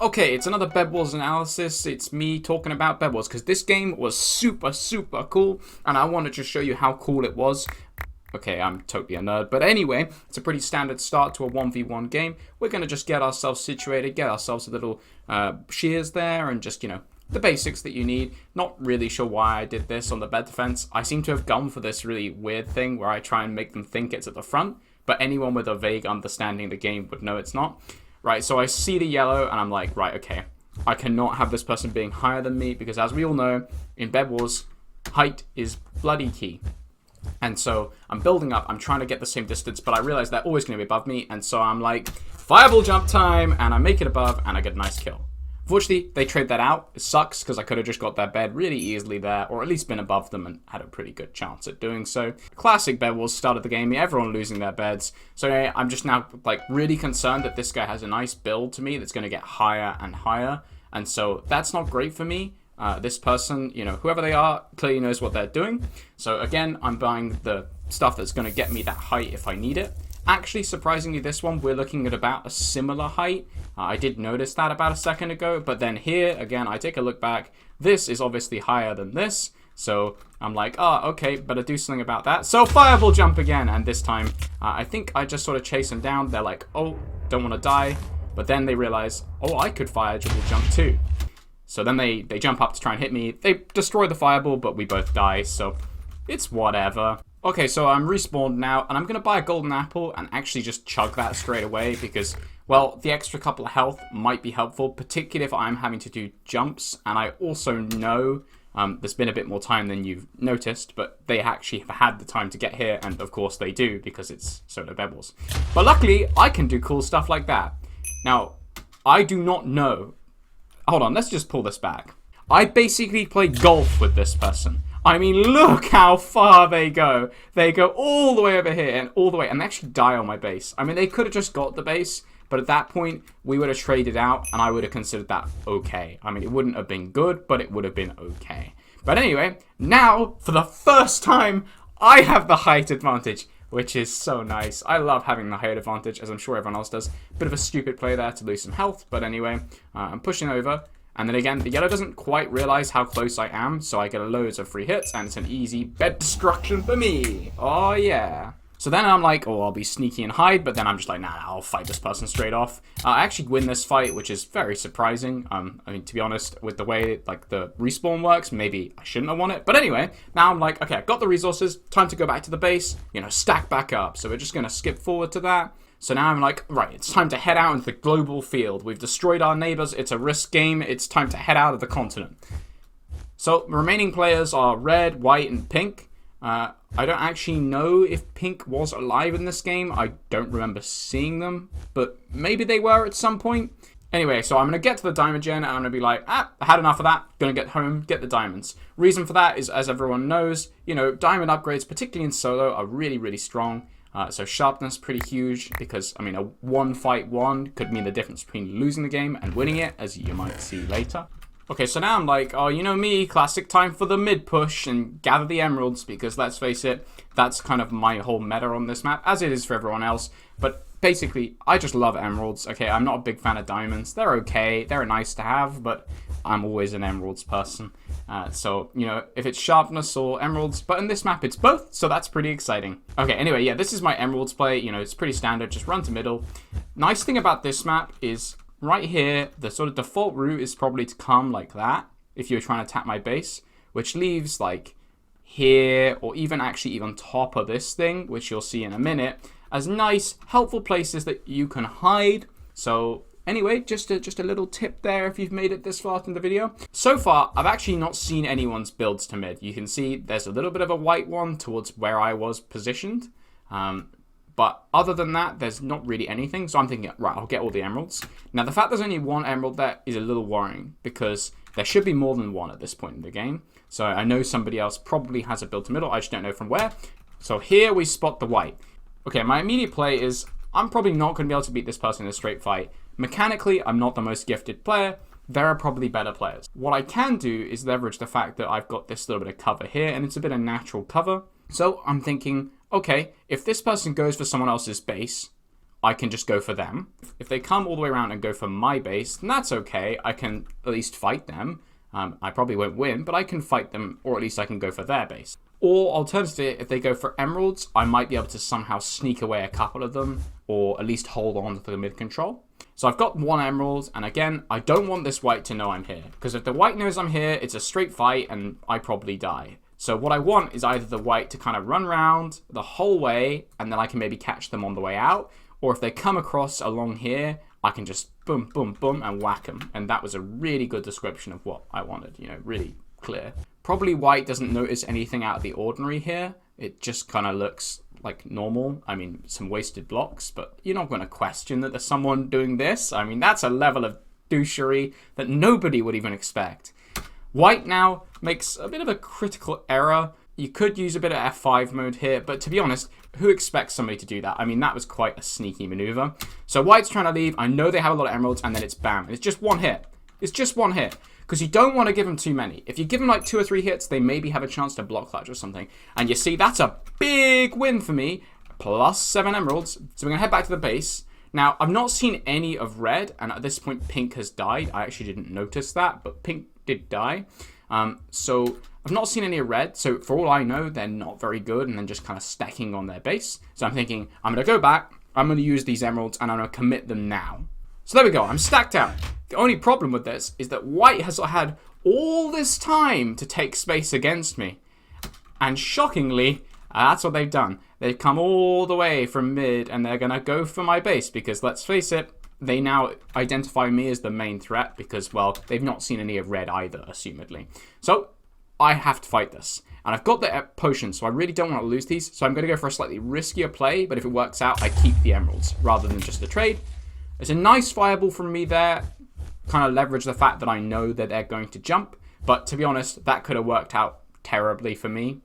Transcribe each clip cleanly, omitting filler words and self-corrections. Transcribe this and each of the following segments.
Okay, it's another Bedwars analysis. It's me talking about Bedwars because this game was super, super cool, and I wanted to show you how cool it was. Okay, I'm totally a nerd, but anyway, it's a pretty standard start to a 1v1 game. We're going to just get ourselves situated, get ourselves a little shears there, and just, the basics that you need. Not really sure why I did this on the bed defense. I seem to have gone for this really weird thing where I try and make them think it's at the front, but anyone with a vague understanding of the game would know it's not. Right, so I see the yellow, and I'm like, right, okay, I cannot have this person being higher than me, because as we all know, in Bed Wars, height is bloody key. And so I'm building up, I'm trying to get the same distance, but I realize they're always going to be above me, and so I'm like, fireball jump time, and I make it above, and I get a nice kill. Fortunately, they trade that out. It sucks, because I could have just got their bed really easily there, or at least been above them and had a pretty good chance at doing so. Classic Bed Wars start of the game, everyone losing their beds. So I'm just now really concerned that this guy has a nice build to me that's going to get higher and higher. And so that's not great for me. This person, whoever they are, clearly knows what they're doing. So again, I'm buying the stuff that's going to get me that height if I need it. Actually, surprisingly, this one, we're looking at about a similar height. I did notice that about a second ago, but then here, again, I take a look back. This is obviously higher than this, so I'm like, oh, okay, better do something about that. So fireball jump again, and this time, I think I just sort of chase them down. They're like, oh, don't want to die, but then they realize, oh, I could fireball jump too. So then they jump up to try and hit me. They destroy the fireball, but we both die, so it's whatever. Okay, so I'm respawned now, and I'm going to buy a golden apple and actually just chug that straight away because, well, the extra couple of health might be helpful, particularly if I'm having to do jumps. And I also know there's been a bit more time than you've noticed, but they actually have had the time to get here, and of course they do because it's Solo Bedwars. But luckily, I can do cool stuff like that. Now, I do not know. Hold on, let's just pull this back. I basically play golf with this person. I mean, look how far they go. They go all the way over here and all the way, and they actually die on my base. I mean, they could have just got the base, but at that point, we would have traded out, and I would have considered that okay. I mean, it wouldn't have been good, but it would have been okay. But anyway, now, for the first time, I have the height advantage, which is so nice. I love having the height advantage, as I'm sure everyone else does. Bit of a stupid play there to lose some health, but anyway, I'm pushing over. And then again, the yellow doesn't quite realize how close I am, so I get loads of free hits, and it's an easy bed destruction for me. Oh, yeah. So then I'm like, oh, I'll be sneaky and hide, but then I'm just like, nah, I'll fight this person straight off. I actually win this fight, which is very surprising. I mean, to be honest, with the way, the respawn works, maybe I shouldn't have won it. But anyway, now I'm like, okay, I've got the resources, time to go back to the base, stack back up. So we're just going to skip forward to that. So now I'm like, right, it's time to head out into the global field. We've destroyed our neighbors. It's a risk game. It's time to head out of the continent. So remaining players are red, white, and pink. I don't actually know if pink was alive in this game. I don't remember seeing them, but maybe they were at some point. Anyway, so I'm going to get to the diamond gen, and I'm going to be like, I had enough of that. Going to get home, get the diamonds. Reason for that is, as everyone knows, diamond upgrades, particularly in solo, are really, really strong. So sharpness, pretty huge, because, I mean, a one-fight one could mean the difference between losing the game and winning it, as you might see later. Okay, so now I'm like, oh, you know me, classic time for the mid-push and gather the emeralds, because let's face it, that's kind of my whole meta on this map, as it is for everyone else. But basically, I just love emeralds. Okay, I'm not a big fan of diamonds. They're okay, they're nice to have, but I'm always an emeralds person. So, if it's sharpness or emeralds, but in this map it's both, so that's pretty exciting. Okay, anyway, yeah, this is my emeralds play. It's pretty standard, just run to middle. Nice thing about this map is, right here, the sort of default route is probably to come like that, if you're trying to tap my base, which leaves, here, or even on top of this thing, which you'll see in a minute, as nice, helpful places that you can hide. So anyway, just a little tip there if you've made it this far in the video. So far, I've actually not seen anyone's builds to mid. You can see there's a little bit of a white one towards where I was positioned. But other than that, there's not really anything. So I'm thinking, right, I'll get all the emeralds. Now, the fact there's only one emerald there is a little worrying, because there should be more than one at this point in the game. So I know somebody else probably has a build to middle. I just don't know from where. So here we spot the white. Okay, my immediate play is I'm probably not going to be able to beat this person in a straight fight. Mechanically, I'm not the most gifted player. There are probably better players. What I can do is leverage the fact that I've got this little bit of cover here, and it's a bit of natural cover. So I'm thinking, okay, if this person goes for someone else's base, I can just go for them. If they come all the way around and go for my base, then that's okay. I can at least fight them. I probably won't win, but I can fight them, or at least I can go for their base. Or alternatively, if they go for emeralds, I might be able to somehow sneak away a couple of them, or at least hold on to the mid control. So I've got 1 emerald, and again, I don't want this white to know I'm here, because if the white knows I'm here, it's a straight fight, and I probably die. So what I want is either the white to kind of run around the whole way, and then I can maybe catch them on the way out, or if they come across along here, I can just boom, boom, boom, and whack them. And that was a really good description of what I wanted, you know, really clear. Probably white doesn't notice anything out of the ordinary here. It just kind of looks like normal. I mean, some wasted blocks, but you're not going to question that there's someone doing this. I mean, that's a level of douchery that nobody would even expect. White now makes a bit of a critical error. You could use a bit of F5 mode here, but to be honest, who expects somebody to do that? I mean, that was quite a sneaky maneuver. So white's trying to leave. I know they have a lot of emeralds, and then it's bam. It's just 1 hit. It's just 1 hit. Because you don't want to give them too many. If you give them like 2 or 3 hits, they maybe have a chance to block clutch or something. And you see, that's a big win for me. Plus 7 emeralds. So we're going to head back to the base. Now, I've not seen any of red. And at this point, pink has died. I actually didn't notice that. But pink did die. So I've not seen any of red. So for all I know, they're not very good. And then just kind of stacking on their base. So I'm thinking, I'm going to go back. I'm going to use these emeralds. And I'm going to commit them now. So there we go. I'm stacked out. The only problem with this is that white has had all this time to take space against me. And shockingly, that's what they've done. They've come all the way from mid and they're going to go for my base because, let's face it, they now identify me as the main threat because, well, they've not seen any of red either, assumedly. So I have to fight this. And I've got the potion, so I really don't want to lose these. So I'm going to go for a slightly riskier play, but if it works out, I keep the emeralds rather than just the trade. It's a nice fireball from me there. Kind of leverage the fact that I know that they're going to jump. But to be honest, that could have worked out terribly for me.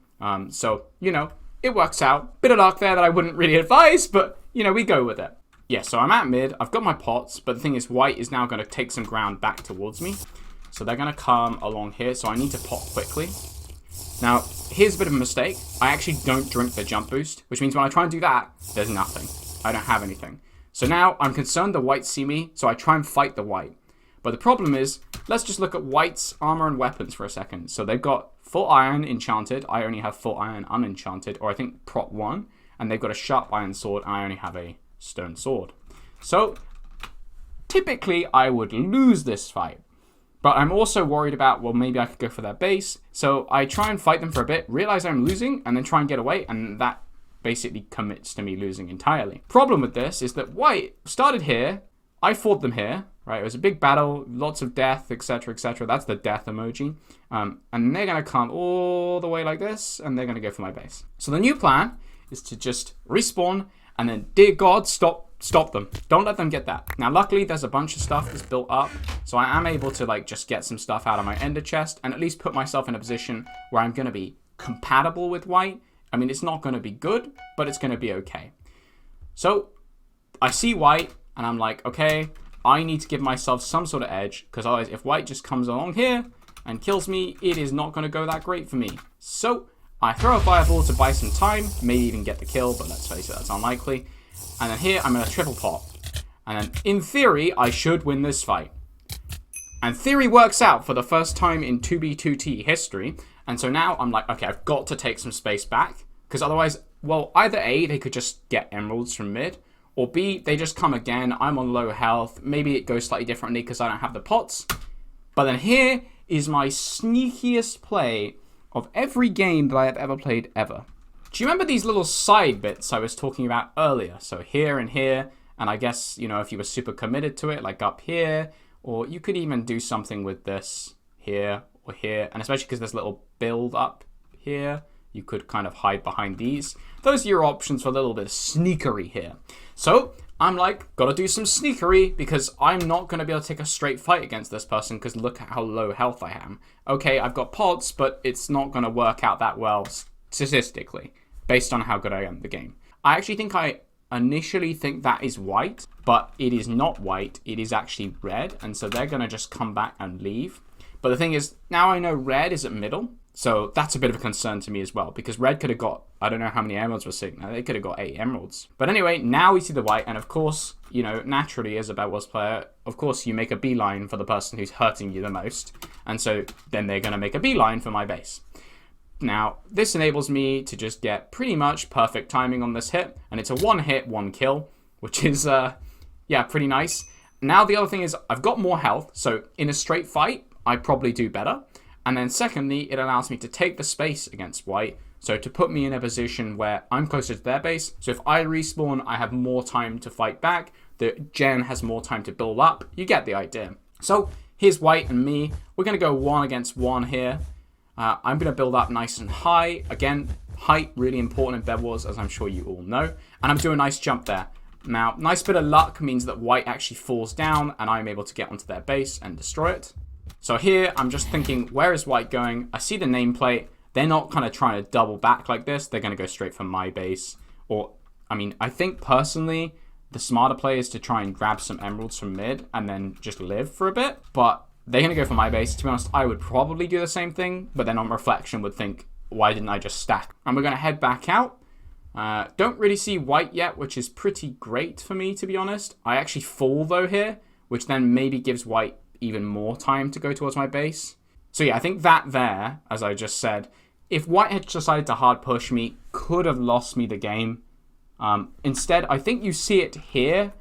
So, you know, it works out. Bit of luck there that I wouldn't really advise, but, you know, we go with it. Yeah, so I'm at mid. I've got my pots, but the thing is white is now going to take some ground back towards me. So they're going to come along here, so I need to pot quickly. Now, here's a bit of a mistake. I actually don't drink the jump boost, which means when I try and do that, there's nothing. I don't have anything. So now I'm concerned the whites see me, so I try and fight the white. But the problem is, let's just look at white's armor and weapons for a second. So they've got full iron enchanted. I only have full iron unenchanted, or I think prot 1. And they've got a sharp iron sword, and I only have a stone sword. So typically I would lose this fight. But I'm also worried about, well, maybe I could go for their base. So I try and fight them for a bit, realize I'm losing, and then try and get away. And that basically commits to me losing entirely. Problem with this is that white started here. I fought them here. Right, it was a big battle, lots of death, etc., etc. That's the death emoji. And they're going to come all the way like this, and they're going to go for my base. So the new plan is to just respawn, and then, dear God, stop them. Don't let them get that. Now, luckily, there's a bunch of stuff that's built up, so I am able to, like, just get some stuff out of my ender chest, and at least put myself in a position where I'm going to be compatible with white. I mean, it's not going to be good, but it's going to be okay. So, I see white, and I'm like, okay, I need to give myself some sort of edge, because otherwise if white just comes along here and kills me, it is not going to go that great for me. So I throw a fireball to buy some time, maybe even get the kill, but let's face it, that's unlikely. And then here I'm going to triple pot. And then in theory, I should win this fight. And theory works out for the first time in 2B2T history. And so now I'm like, okay, I've got to take some space back, because otherwise, well, either A, they could just get emeralds from mid, or B, they just come again, I'm on low health, maybe it goes slightly differently because I don't have the pots. But then here is my sneakiest play of every game that I have ever played ever. Do you remember these little side bits I was talking about earlier? So here and here, and I guess, you know, if you were super committed to it, like up here, or you could even do something with this here or here, and especially because there's a little build up here, you could kind of hide behind these. Those are your options for a little bit of sneakery here. So I'm like, gotta do some sneakery because I'm not gonna be able to take a straight fight against this person because look at how low health I am. Okay, I've got pods, but it's not gonna work out that well statistically based on how good I am at the game. I actually think I initially think that is white, but it is not white. It is actually red, and so they're gonna just come back and leave. But the thing is, now I know red is at middle, so that's a bit of a concern to me as well, because red could have got I don't know how many emeralds were sitting there. They could have got 8 emeralds. But anyway, now we see the white, and of course, you know, naturally as a Bedwars player, of course you make a beeline for the person who's hurting you the most. And so then they're going to make a beeline for my base. Now, this enables me to just get pretty much perfect timing on this hit. And it's a 1 hit, 1 kill, which is, yeah, pretty nice. Now, the other thing is I've got more health. So in a straight fight, I probably do better. And then secondly, it allows me to take the space against white. So to put me in a position where I'm closer to their base. So if I respawn, I have more time to fight back. The gen has more time to build up. You get the idea. So here's white and me. We're going to go 1 against 1 here. I'm going to build up nice and high. Again, height, really important in Bedwars, as I'm sure you all know. And I'm doing a nice jump there. Now, nice bit of luck means that white actually falls down and I'm able to get onto their base and destroy it. So here, I'm just thinking, where is white going? I see the nameplate. They're not kind of trying to double back like this. They're going to go straight for my base. Or, I mean, I think personally, the smarter play is to try and grab some emeralds from mid and then just live for a bit. But they're going to go for my base. To be honest, I would probably do the same thing. But then on reflection would think, why didn't I just stack? And we're going to head back out. Don't really see white yet, which is pretty great for me, to be honest. I actually fall, though, here, which then maybe gives white even more time to go towards my base. So yeah, I think that there, as I just said, if white had decided to hard push me, could have lost me the game. Instead, I think you see it here.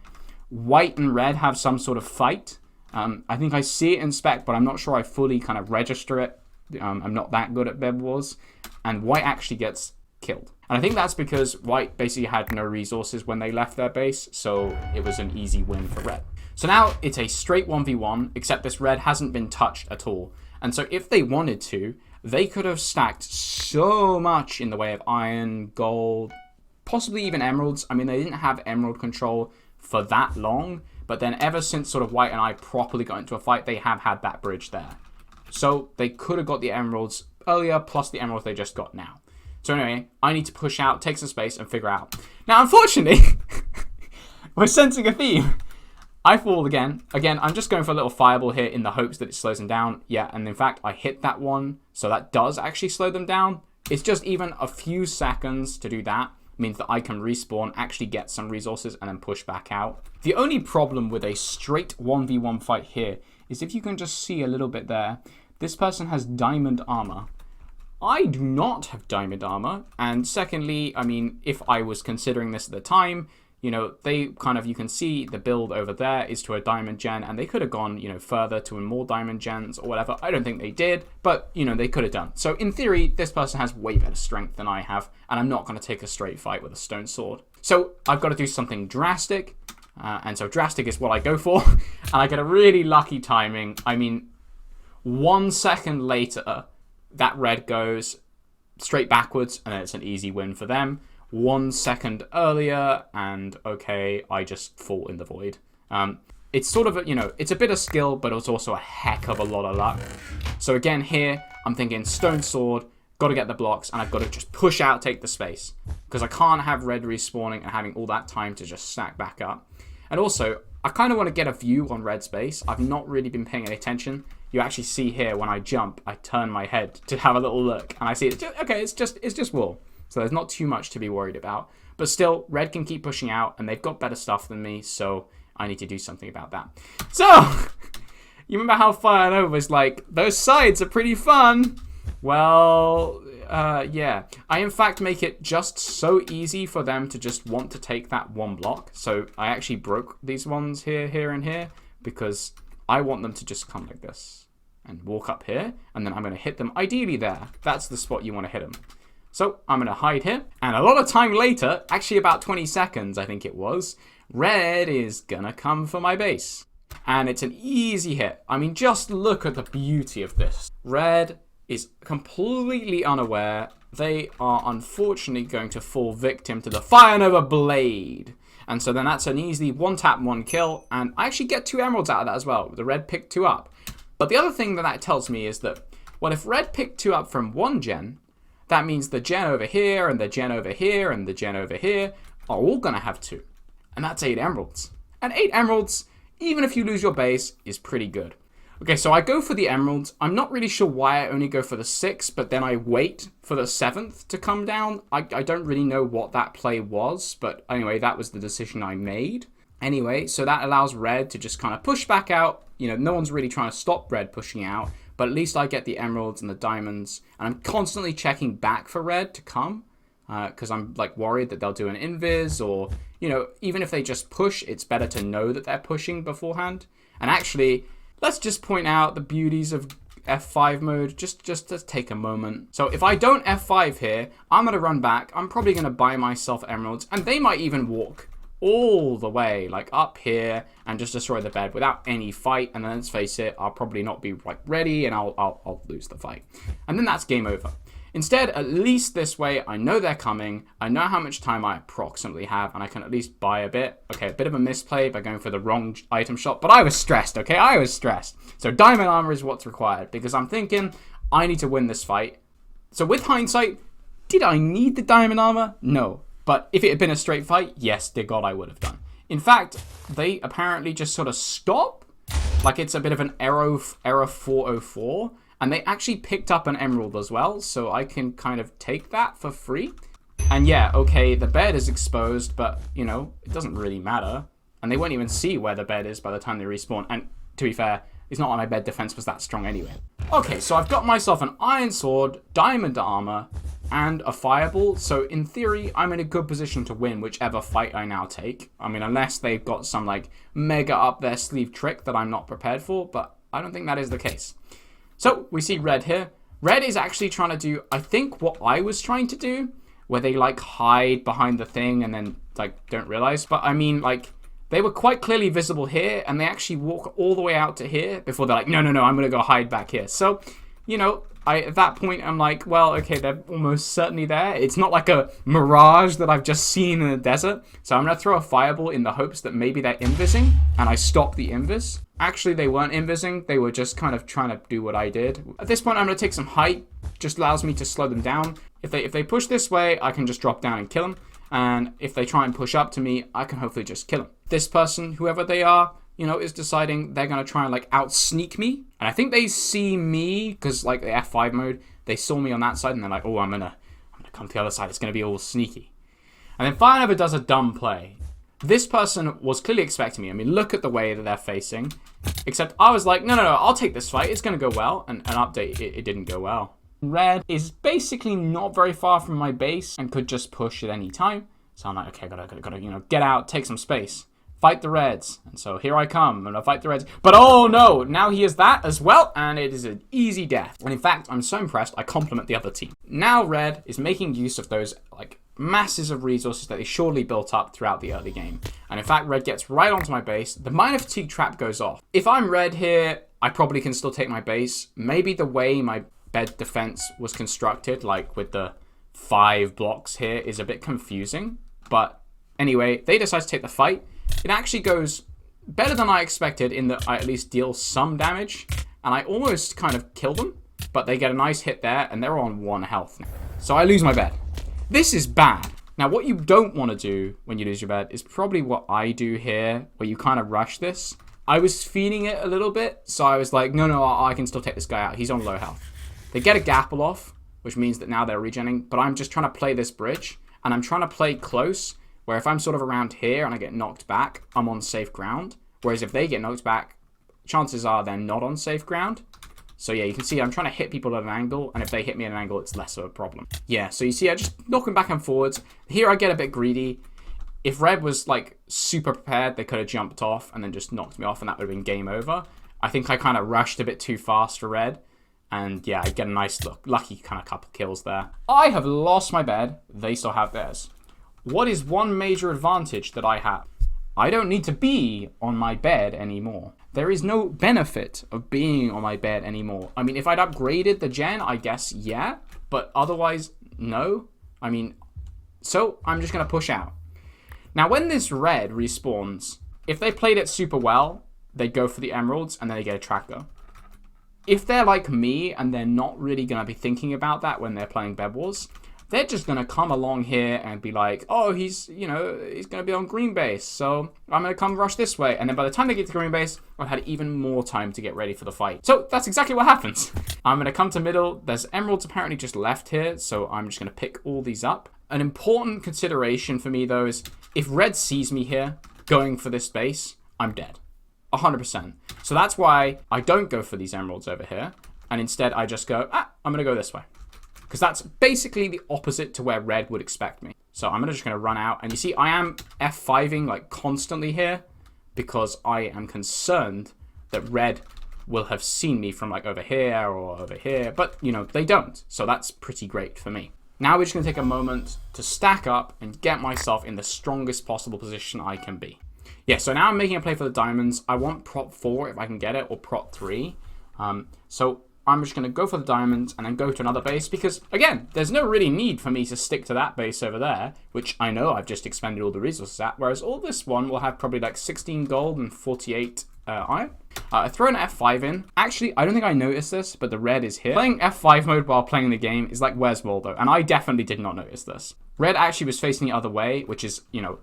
White and red have some sort of fight. I think I see it in spec, but I'm not sure I fully kind of register it. I'm not that good at Bedwars. And white actually gets killed. And I think that's because white basically had no resources when they left their base, so it was an easy win for red. So now it's a straight 1v1, except this red hasn't been touched at all. And so if they wanted to, they could have stacked so much in the way of iron, gold, possibly even emeralds. I mean, they didn't have emerald control for that long, but then ever since sort of white and I properly got into a fight, they have had that bridge there. So they could have got the emeralds earlier, plus the emeralds they just got now. So anyway, I need to push out, take some space, and figure out. Now, unfortunately, we're sensing a theme. I fall again. Again, I'm just going for a little fireball here in the hopes that it slows them down. Yeah, and in fact, I hit that one, so that does actually slow them down. It's just even a few seconds to do that means that I can respawn, actually get some resources, and then push back out. The only problem with a straight 1v1 fight here is if you can just see a little bit there, this person has diamond armor. I do not have diamond armor, and secondly, I mean, if I was considering this at the time, you know, they kind of, you can see the build over there is to a diamond gen, and they could have gone, you know, further to more diamond gens or whatever. I don't think they did, but, you know, they could have done. So in theory, this person has way better strength than I have, and I'm not going to take a straight fight with a stone sword. So I've got to do something drastic, and so drastic is what I go for, and I get a really lucky timing. I mean, 1 second later, that red goes straight backwards, and then it's an easy win for them. 1 second earlier, and okay, I just fall in the void. It's sort of, you know, it's a bit of skill, but it's also a heck of a lot of luck. So again, here, I'm thinking stone sword, got to get the blocks, and I've got to just push out, take the space. Because I can't have red respawning and having all that time to just stack back up. And also, I kind of want to get a view on red space. I've not really been paying any attention. You actually see here, when I jump, I turn my head to have a little look, and I see it. Okay, it's just wool. So there's not too much to be worried about. But still, red can keep pushing out, and they've got better stuff than me, so I need to do something about that. So, you remember how far I was like, those sides are pretty fun? Well, yeah. I, in fact, make it just so easy for them to just want to take that one block. So I actually broke these ones here, here, and here, because I want them to just come like this and walk up here, and then I'm going to hit them ideally there. That's the spot you want to hit them. So I'm going to hide here, and a lot of time later, actually about 20 seconds I think it was, red is going to come for my base. And it's an easy hit. I mean, just look at the beauty of this. Red is completely unaware. They are unfortunately going to fall victim to the Fire Nova Blade. And so then that's an easy 1 tap, 1 kill, and I actually get 2 emeralds out of that as well. The red picked 2 up. But the other thing that tells me is that, well, if red picked 2 up from 1 gen, that means the gen over here, and the gen over here, and the gen over here are all going to have 2. And that's 8 emeralds. And 8 emeralds, even if you lose your base, is pretty good. Okay, so I go for the emeralds. I'm not really sure why I only go for the 6, but then I wait for the 7th to come down. I don't really know what that play was, but anyway, that was the decision I made. Anyway, so that allows red to just kind of push back out. You know, no one's really trying to stop red pushing out, but at least I get the emeralds and the diamonds, and I'm constantly checking back for red to come, because I'm like worried that they'll do an invis, or, you know, even if they just push, it's better to know that they're pushing beforehand. And actually, let's just point out the beauties of F5 mode, just to take a moment. So if I don't F5 here, I'm going to run back. I'm probably going to buy myself emeralds, and they might even walk all the way, like up here, and just destroy the bed without any fight. And then let's face it, I'll probably not be like ready, and I'll lose the fight. And then that's game over. Instead, at least this way, I know they're coming. I know how much time I approximately have, and I can at least buy a bit. Okay, a bit of a misplay by going for the wrong item shop, but I was stressed, okay? I was stressed. So diamond armor is what's required, because I'm thinking I need to win this fight. So with hindsight, did I need the diamond armor? No. But if it had been a straight fight, yes, dear God, I would have done. In fact, they apparently just sort of stop. Like it's a bit of an error 404. And they actually picked up an emerald as well, so I can kind of take that for free. And yeah, okay, the bed is exposed, but, you know, it doesn't really matter. And they won't even see where the bed is by the time they respawn. And to be fair, it's not like my bed defense was that strong anyway. Okay, so I've got myself an iron sword, diamond armor, and a fireball. So in theory, I'm in a good position to win whichever fight I now take. I mean, unless they've got some, like, mega up their sleeve trick that I'm not prepared for, but I don't think that is the case. So, we see red here. Red is actually trying to do, I think, what I was trying to do, where they, like, hide behind the thing and then, like, don't realize. But, I mean, like, they were quite clearly visible here, and they actually walk all the way out to here before they're like, no, I'm going to go hide back here. So, you know, at that point, I'm like, well, okay, they're almost certainly there. It's not like a mirage that I've just seen in the desert. So I'm going to throw a fireball in the hopes that maybe they're invising, and I stop the invis. Actually, they weren't invising. They were just kind of trying to do what I did. At this point, I'm going to take some height. Just allows me to slow them down. If they push this way, I can just drop down and kill them. And if they try and push up to me, I can hopefully just kill them. This person, whoever they are, you know, is deciding they're going to try and, like, out-sneak me. And I think they see me, because, like, the F5 mode, they saw me on that side, and they're like, oh, I'm gonna come to the other side. It's going to be all sneaky. And then Fire Never does a dumb play. This person was clearly expecting me. I mean, look at the way that they're facing. Except I was like, no, I'll take this fight. It's going to go well. And an update, it didn't go well. Red is basically not very far from my base and could just push at any time. So I'm like, okay, gotta, you know, get out, take some space. Fight the reds. And so here I come. I'm going to fight the reds. But oh no, now he is that as well. And it is an easy death. And in fact, I'm so impressed, I compliment the other team. Now red is making use of those, like, masses of resources that they surely built up throughout the early game. And in fact, red gets right onto my base. The minor fatigue trap goes off. If I'm red here, I probably can still take my base. Maybe the way my bed defense was constructed, like with the 5 blocks here, is a bit confusing. But anyway, they decide to take the fight. It actually goes better than I expected in that I at least deal some damage. And I almost kind of kill them, but they get a nice hit there, and they're on 1 health now. So I lose my bed. This is bad. Now, what you don't want to do when you lose your bed is probably what I do here, where you kind of rush this. I was feeding it a little bit, so I was like, no, I can still take this guy out. He's on low health. They get a gapple off, which means that now they're regenning, but I'm just trying to play this bridge, and I'm trying to play close, where if I'm sort of around here and I get knocked back, I'm on safe ground. Whereas if they get knocked back, chances are they're not on safe ground. So yeah, you can see I'm trying to hit people at an angle, and if they hit me at an angle, it's less of a problem. Yeah, so you see I just knock them back and forwards. Here I get a bit greedy. If red was, like, super prepared, they could have jumped off and then just knocked me off, and that would have been game over. I think I kind of rushed a bit too fast for red. And yeah, I get a nice lucky kind of couple kills there. I have lost my bed. They still have theirs. What is one major advantage that I have? I don't need to be on my bed anymore. There is no benefit of being on my bed anymore. I mean, if I'd upgraded the gen, I guess, yeah. But otherwise, no. I mean, so I'm just going to push out. Now, when this red respawns, if they played it super well, they go for the emeralds, and then they get a tracker. If they're like me, and they're not really going to be thinking about that when they're playing Bedwars, they're just going to come along here and be like, oh, he's going to be on green base, so I'm going to come rush this way. And then by the time they get to green base, I've had even more time to get ready for the fight. So that's exactly what happens. I'm going to come to middle. There's emeralds apparently just left here, so I'm just going to pick all these up. An important consideration for me, though, is if red sees me here going for this base, I'm dead. 100%. So that's why I don't go for these emeralds over here. And instead, I just go, I'm going to go this way. Because that's basically the opposite to where red would expect me. So I'm just going to run out. And you see, I am F5ing like constantly here because I am concerned that red will have seen me from like over here or over here. But, they don't. So that's pretty great for me. Now we're just going to take a moment to stack up and get myself in the strongest possible position I can be. Yeah, so now I'm making a play for the diamonds. I want prop 4 if I can get it, or prop 3. So I'm just going to go for the diamonds and then go to another base because, again, there's no really need for me to stick to that base over there, which I know I've just expended all the resources at, whereas all this one will have probably like 16 gold and 48 iron. I throw an F5 in. Actually, I don't think I noticed this, but the red is here. Playing F5 mode while playing the game is like, where's Waldo? And I definitely did not notice this. Red actually was facing the other way, which is,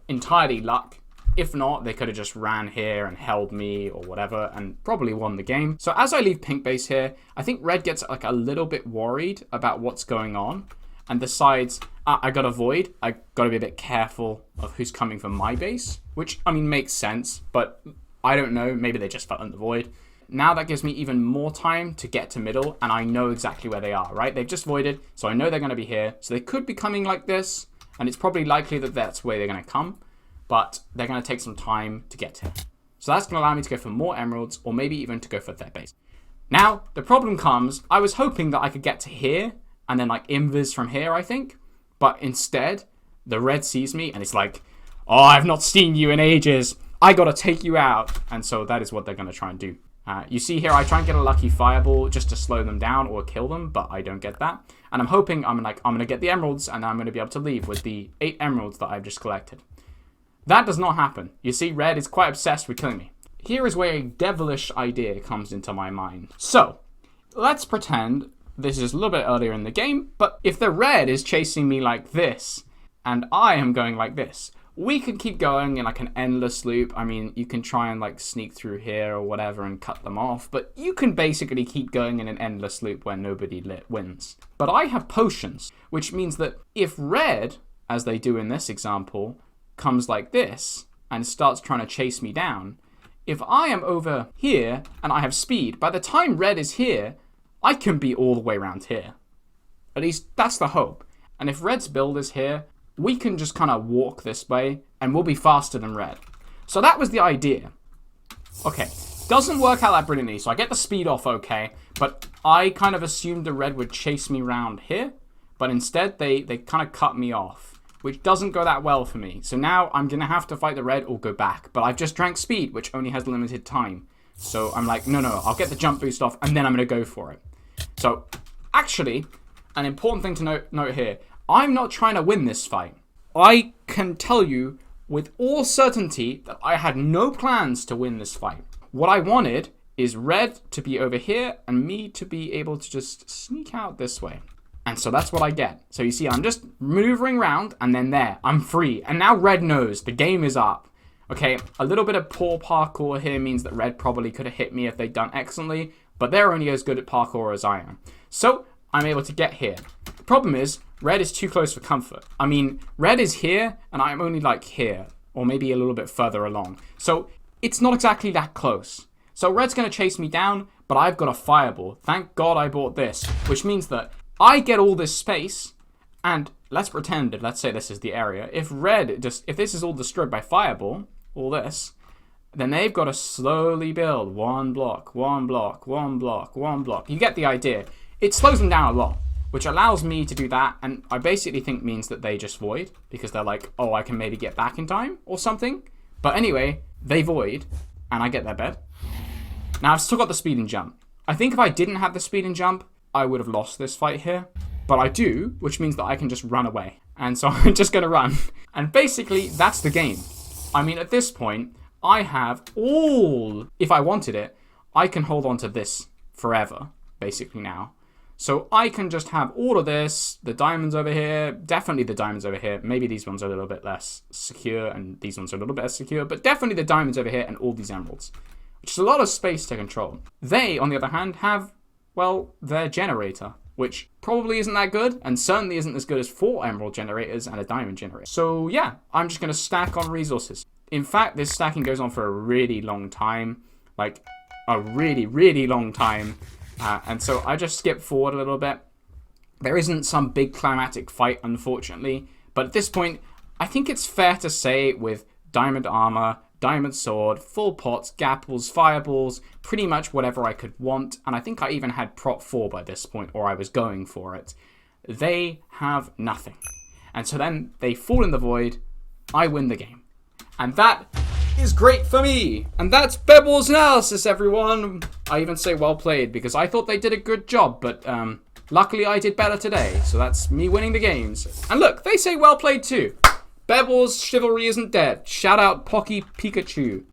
entirely luck. If not, they could have just ran here and held me or whatever and probably won the game. So as I leave pink base here, I think red gets like a little bit worried about what's going on and decides, I got to void. I got to be a bit careful of who's coming from my base, which, makes sense, but I don't know. Maybe they just felt in the void. Now that gives me even more time to get to middle and I know exactly where they are, right? They've just voided, so I know they're going to be here. So they could be coming like this, and it's probably likely that that's where they're going to come. But they're going to take some time to get here. So that's going to allow me to go for more emeralds or maybe even to go for their base. Now, the problem comes, I was hoping that I could get to here and then like invis from here, I think. But instead, the red sees me and it's like, oh, I've not seen you in ages. I got to take you out. And so that is what they're going to try and do. You see here, I try and get a lucky fireball just to slow them down or kill them, but I don't get that. And I'm hoping I'm going to get the emeralds and I'm going to be able to leave with the 8 emeralds that I've just collected. That does not happen. You see, red is quite obsessed with killing me. Here is where a devilish idea comes into my mind. So, let's pretend this is a little bit earlier in the game, but if the red is chasing me like this, and I am going like this, we can keep going in like an endless loop. You can try and like sneak through here or whatever and cut them off, but you can basically keep going in an endless loop where nobody wins. But I have potions, which means that if red, as they do in this example, comes like this and starts trying to chase me down, if I am over here and I have speed, by the time red is here, I can be all the way around here. At least that's the hope. And if red's build is here, we can just kind of walk this way and we'll be faster than red. So that was the idea. Okay, doesn't work out that brilliantly, so I get the speed off okay, but I kind of assumed the red would chase me around here, but instead they kind of cut me off, which doesn't go that well for me. So now I'm going to have to fight the red or go back. But I've just drank speed, which only has limited time. So I'm like, no, I'll get the jump boost off and then I'm going to go for it. So actually, an important thing to note here, I'm not trying to win this fight. I can tell you with all certainty that I had no plans to win this fight. What I wanted is red to be over here and me to be able to just sneak out this way. And so that's what I get. So you see, I'm just maneuvering around and then there, I'm free. And now red knows the game is up. Okay, a little bit of poor parkour here means that red probably could have hit me if they'd done excellently, but they're only as good at parkour as I am. So I'm able to get here. The problem is, red is too close for comfort. Red is here and I'm only like here, or maybe a little bit further along. So it's not exactly that close. So red's gonna chase me down, but I've got a fireball. Thank God I bought this, which means that I get all this space, and let's pretend, let's say this is the area. If this is all destroyed by fireball, all this, then they've got to slowly build one block, one block, one block, one block. You get the idea. It slows them down a lot, which allows me to do that, and I basically think means that they just void, because they're like, oh, I can maybe get back in time, or something. But anyway, they void, and I get their bed. Now, I've still got the speed and jump. I think if I didn't have the speed and jump, I would have lost this fight here. But I do, which means that I can just run away. And so I'm just going to run. And basically, that's the game. At this point, I have all... If I wanted it, I can hold on to this forever, basically now. So I can just have all of this, the diamonds over here, definitely the diamonds over here. Maybe these ones are a little bit less secure and these ones are a little bit less secure, but definitely the diamonds over here and all these emeralds, which is a lot of space to control. They, on the other hand, have, well, their generator, which probably isn't that good and certainly isn't as good as 4 emerald generators and a diamond generator. So yeah, I'm just going to stack on resources. In fact, this stacking goes on for a really long time, like a really, really long time. And so I just skip forward a little bit. There isn't some big climatic fight, unfortunately. But at this point, I think it's fair to say with diamond armor, diamond sword, full pots, gapples, fireballs, pretty much whatever I could want. And I think I even had prop 4 by this point, or I was going for it. They have nothing. And so then they fall in the void. I win the game. And that is great for me. And that's Bedwars analysis, everyone. I even say well played because I thought they did a good job, but luckily I did better today. So that's me winning the games. And look, they say well played too. Bedwars chivalry isn't dead. Shout out Pocky Pikachu.